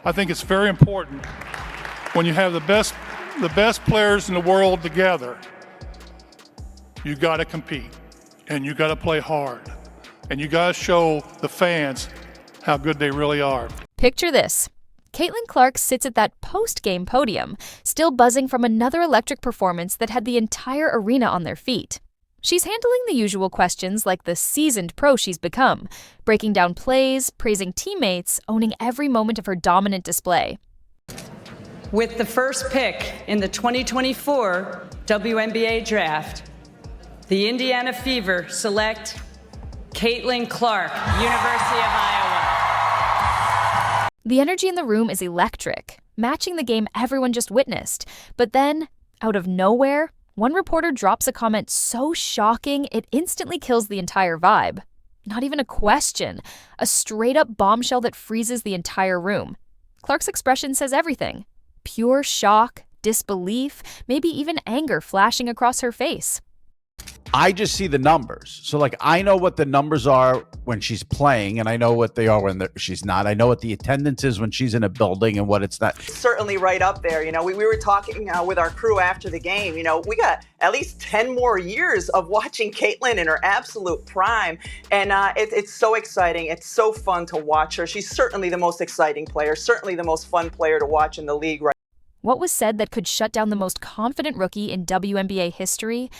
I think it's very important when you have the best players in the world together, you got to compete and you got to play hard and you got to show the fans how good they really are. Picture this. Caitlin Clark sits at that post-game podium, still buzzing from another electric performance that had the entire arena on their feet. She's handling the usual questions like the seasoned pro she's become, breaking down plays, praising teammates, owning every moment of her dominant display. With the first pick in the 2024 WNBA draft, the Indiana Fever select Caitlin Clark, University of Iowa. The energy in the room is electric, matching the game everyone just witnessed. But then, out of nowhere, one reporter drops a comment so shocking it instantly kills the entire vibe. Not even a question, a straight-up bombshell that freezes the entire room. Clark's expression says everything. Pure shock, disbelief, maybe even anger flashing across her face. I just see the numbers. So, like, I know what the numbers are when she's playing, and I know what they are when she's not. I know what the attendance is when she's in a building and what it's not. Certainly right up there. You know, we were talking with our crew after the game. You know, we got at least 10 more years of watching Caitlin in her absolute prime. And it's so exciting. It's so fun to watch her. She's certainly the most exciting player, certainly the most fun player to watch in the league right now. What was said that could shut down the most confident rookie in WNBA history?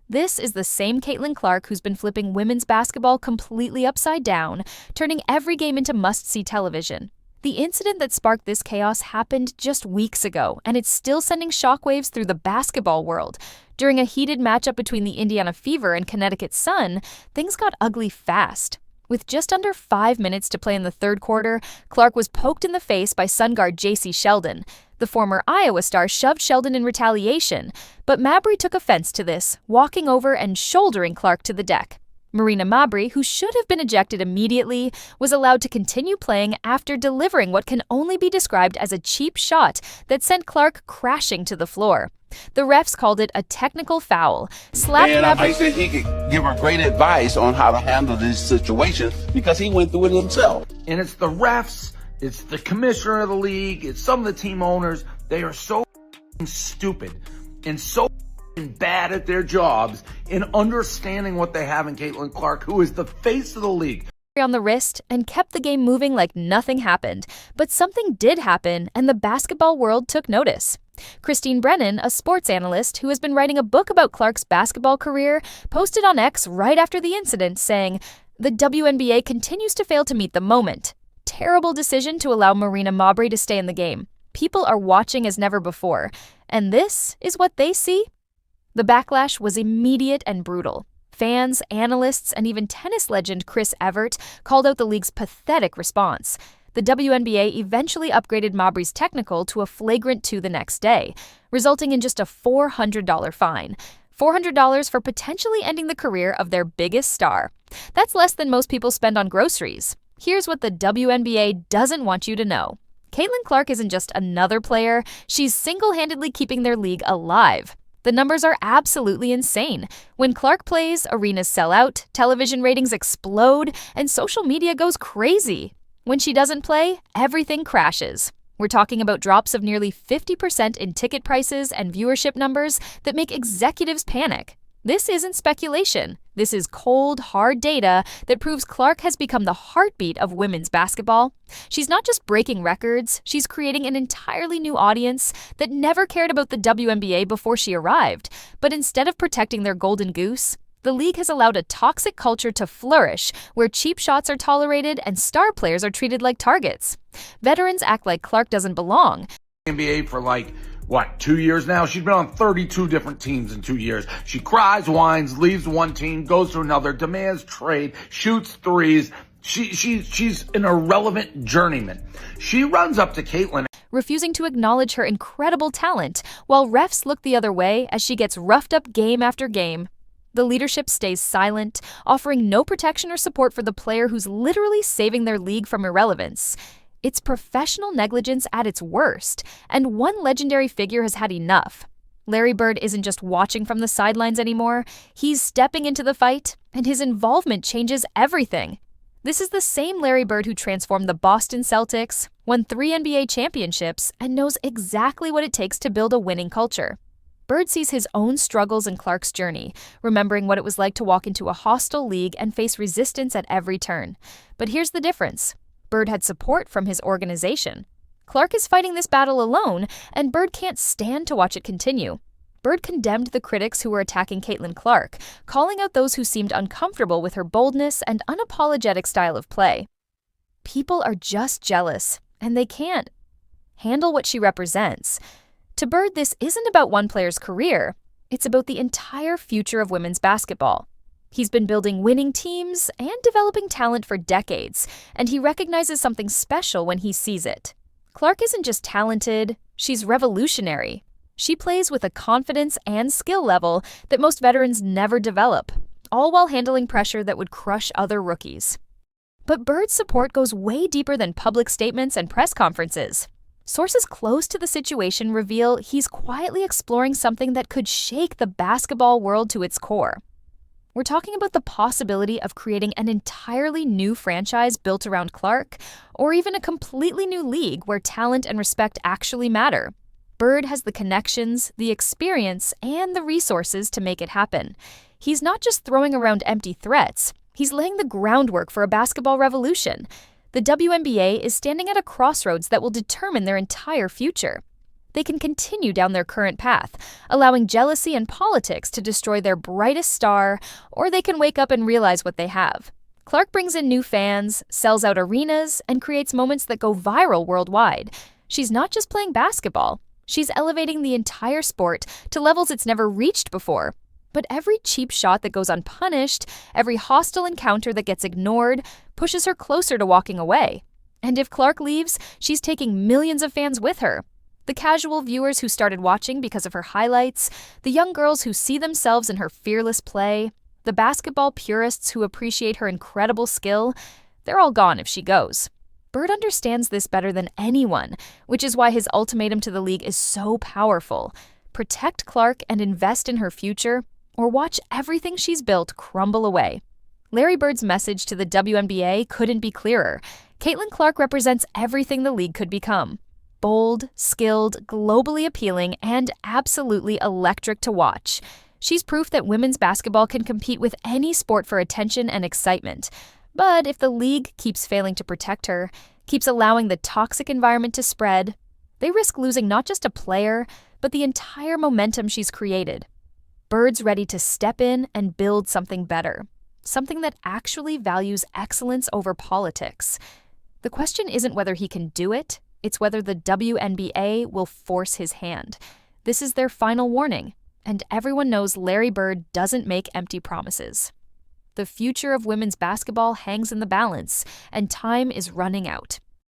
This is the same Caitlin Clark who's been flipping women's basketball completely upside down, turning every game into must-see television. The incident that sparked this chaos happened just weeks ago, and it's still sending shockwaves through the basketball world. During a heated matchup between the Indiana Fever and Connecticut Sun, things got ugly fast. With just under 5 minutes to play in the third quarter, Clark was poked in the face by Sun guard J.C. Sheldon. The former Iowa star shoved Sheldon in retaliation, but Mabrey took offense to this, walking over and shouldering Clark to the deck. Marina Mabrey, who should have been ejected immediately, was allowed to continue playing after delivering what can only be described as a cheap shot that sent Clark crashing to the floor. The refs called it a technical foul. I said he could give her great advice on how to handle this situation because he went through it himself. And it's the refs, it's the commissioner of the league, it's some of the team owners. They are so stupid and so bad at their jobs in understanding what they have in Caitlin Clark, who is the face of the league. On the wrist and kept the game moving like nothing happened. But something did happen, and the basketball world took notice. Christine Brennan, a sports analyst who has been writing a book about Clark's basketball career, posted on X right after the incident saying, "The WNBA continues to fail to meet the moment. Terrible decision to allow Marina Mabrey to stay in the game. People are watching as never before. And this is what they see?" The backlash was immediate and brutal. Fans, analysts, and even tennis legend Chris Evert called out the league's pathetic response. The WNBA eventually upgraded Mabrey's technical to a flagrant 2 the next day, resulting in just a $400 fine. $400 for potentially ending the career of their biggest star. That's less than most people spend on groceries. Here's what the WNBA doesn't want you to know. Caitlin Clark isn't just another player, she's single-handedly keeping their league alive. The numbers are absolutely insane. When Clark plays, arenas sell out, television ratings explode, and social media goes crazy. When she doesn't play, everything crashes. We're talking about drops of nearly 50% in ticket prices and viewership numbers that make executives panic. This isn't speculation. This is cold, hard data that proves Clark has become the heartbeat of women's basketball. She's not just breaking records, she's creating an entirely new audience that never cared about the WNBA before she arrived. But instead of protecting their golden goose, the league has allowed a toxic culture to flourish where cheap shots are tolerated and star players are treated like targets. Veterans act like Clark doesn't belong. NBA for 2 years now? She's been on 32 different teams in 2 years. She cries, whines, leaves one team, goes to another, demands trade, shoots threes. She's an irrelevant journeyman. She runs up to Caitlin, refusing to acknowledge her incredible talent, while refs look the other way as she gets roughed up game after game. The leadership stays silent, offering no protection or support for the player who's literally saving their league from irrelevance. It's professional negligence at its worst, and one legendary figure has had enough. Larry Bird isn't just watching from the sidelines anymore, he's stepping into the fight, and his involvement changes everything. This is the same Larry Bird who transformed the Boston Celtics, won 3 NBA championships, and knows exactly what it takes to build a winning culture. Bird sees his own struggles in Clark's journey, remembering what it was like to walk into a hostile league and face resistance at every turn. But here's the difference. Bird had support from his organization. Clark is fighting this battle alone, and Bird can't stand to watch it continue. Bird condemned the critics who were attacking Caitlin Clark, calling out those who seemed uncomfortable with her boldness and unapologetic style of play. People are just jealous, and they can't handle what she represents. To Bird, this isn't about one player's career. It's about the entire future of women's basketball. He's been building winning teams and developing talent for decades, and he recognizes something special when he sees it. Clark isn't just talented, she's revolutionary. She plays with a confidence and skill level that most veterans never develop, all while handling pressure that would crush other rookies. But Bird's support goes way deeper than public statements and press conferences. Sources close to the situation reveal he's quietly exploring something that could shake the basketball world to its core. We're talking about the possibility of creating an entirely new franchise built around Clark, or even a completely new league where talent and respect actually matter. Bird has the connections, the experience, and the resources to make it happen. He's not just throwing around empty threats, he's laying the groundwork for a basketball revolution. The WNBA is standing at a crossroads that will determine their entire future. They can continue down their current path, allowing jealousy and politics to destroy their brightest star, or they can wake up and realize what they have. Clark brings in new fans, sells out arenas, and creates moments that go viral worldwide. She's not just playing basketball, she's elevating the entire sport to levels it's never reached before. But every cheap shot that goes unpunished, every hostile encounter that gets ignored, pushes her closer to walking away. And if Clark leaves, she's taking millions of fans with her. The casual viewers who started watching because of her highlights, the young girls who see themselves in her fearless play, the basketball purists who appreciate her incredible skill, they're all gone if she goes. Bird understands this better than anyone, which is why his ultimatum to the league is so powerful. Protect Clark and invest in her future, or watch everything she's built crumble away. Larry Bird's message to the WNBA couldn't be clearer. Caitlin Clark represents everything the league could become. Bold, skilled, globally appealing, and absolutely electric to watch. She's proof that women's basketball can compete with any sport for attention and excitement. But if the league keeps failing to protect her, keeps allowing the toxic environment to spread, they risk losing not just a player, but the entire momentum she's created. Bird's ready to step in and build something better, something that actually values excellence over politics. The question isn't whether he can do it, it's whether the WNBA will force his hand. This is their final warning, and everyone knows Larry Bird doesn't make empty promises. The future of women's basketball hangs in the balance, and time is running out.